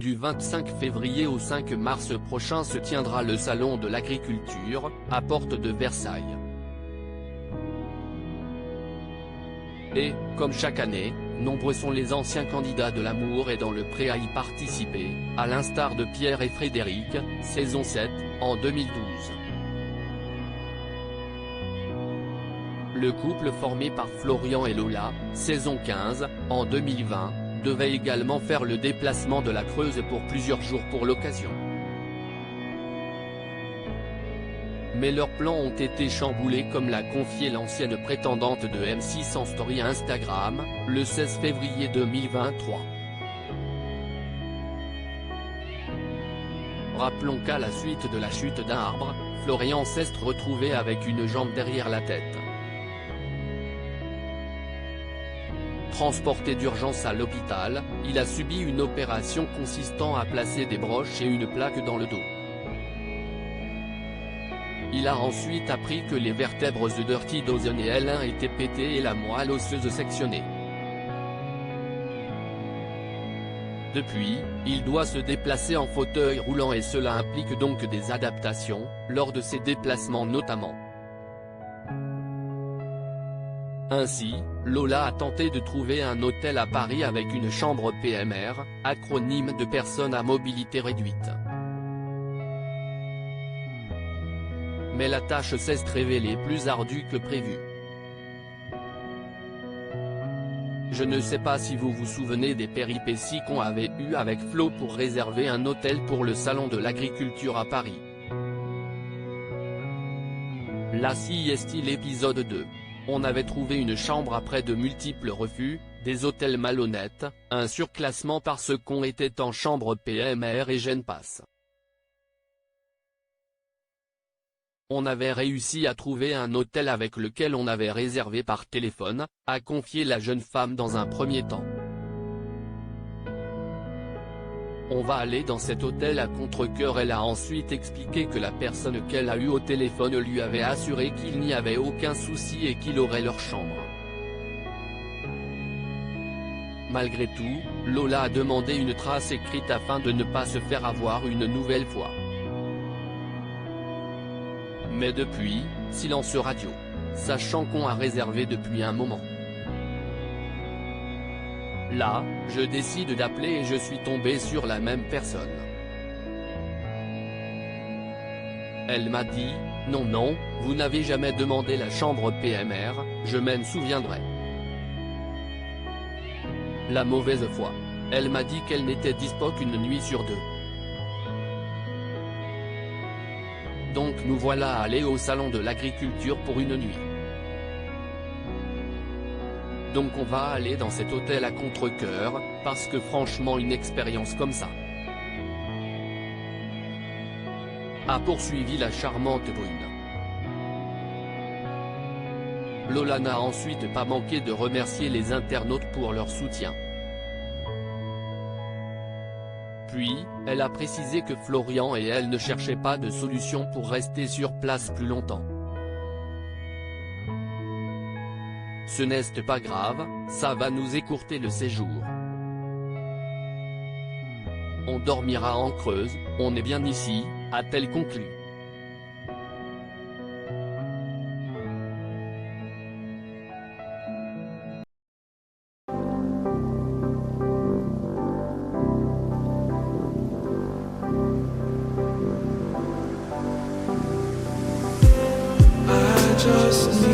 Du 25 février au 5 mars prochain se tiendra le Salon de l'Agriculture, à Porte de Versailles. Et, comme chaque année, nombreux sont les anciens candidats de l'Amour et dans le pré à y participer, à l'instar de Pierre et Frédéric, saison 7, en 2012. Le couple formé par Florian et Lola, saison 15, en 2020, devait également faire le déplacement de la Creuse pour plusieurs jours pour l'occasion. Mais leurs plans ont été chamboulés comme l'a confié l'ancienne prétendante de M6 en story Instagram, le 16 février 2023. Rappelons qu'à la suite de la chute d'un arbre, Florian s'est retrouvé avec une jambe derrière la tête. Transporté d'urgence à l'hôpital, il a subi une opération consistant à placer des broches et une plaque dans le dos. Il a ensuite appris que les vertèbres The Dirty Dozen et L1 étaient pétées et la moelle osseuse sectionnée. Depuis, il doit se déplacer en fauteuil roulant et cela implique donc des adaptations, lors de ses déplacements notamment. Ainsi, Lola a tenté de trouver un hôtel à Paris avec une chambre PMR, acronyme de personnes à mobilité réduite. Mais la tâche s'est révélée plus ardue que prévu. Je ne sais pas si vous vous souvenez des péripéties qu'on avait eues avec Flo pour réserver un hôtel pour le Salon de l'Agriculture à Paris. Là ci est l'épisode 2. On avait trouvé une chambre après de multiples refus, des hôtels malhonnêtes, un surclassement parce qu'on était en chambre PMR et Genpass. On avait réussi à trouver un hôtel avec lequel on avait réservé par téléphone, a confié la jeune femme dans un premier temps. On va aller dans cet hôtel à contre-cœur. Elle a ensuite expliqué que la personne qu'elle a eue au téléphone lui avait assuré qu'il n'y avait aucun souci et qu'il aurait leur chambre. Malgré tout, Lola a demandé une trace écrite afin de ne pas se faire avoir une nouvelle fois. Mais depuis, silence radio. Sachant qu'on a réservé depuis un moment. Là, je décide d'appeler et je suis tombé sur la même personne. Elle m'a dit, non, vous n'avez jamais demandé la chambre PMR, je m'en souviendrai. La mauvaise foi. Elle m'a dit qu'elle n'était dispo qu'une nuit sur 2. Donc nous voilà allés au Salon de l'Agriculture pour une nuit. Donc on va aller dans cet hôtel à contre-cœur, parce que franchement une expérience comme ça. A poursuivi la charmante brune. Lola n'a ensuite pas manqué de remercier les internautes pour leur soutien. Puis, elle a précisé que Florian et elle ne cherchaient pas de solution pour rester sur place plus longtemps. Ce n'est pas grave, ça va nous écourter le séjour. On dormira en Creuse, on est bien ici, a-t-elle conclu. I just need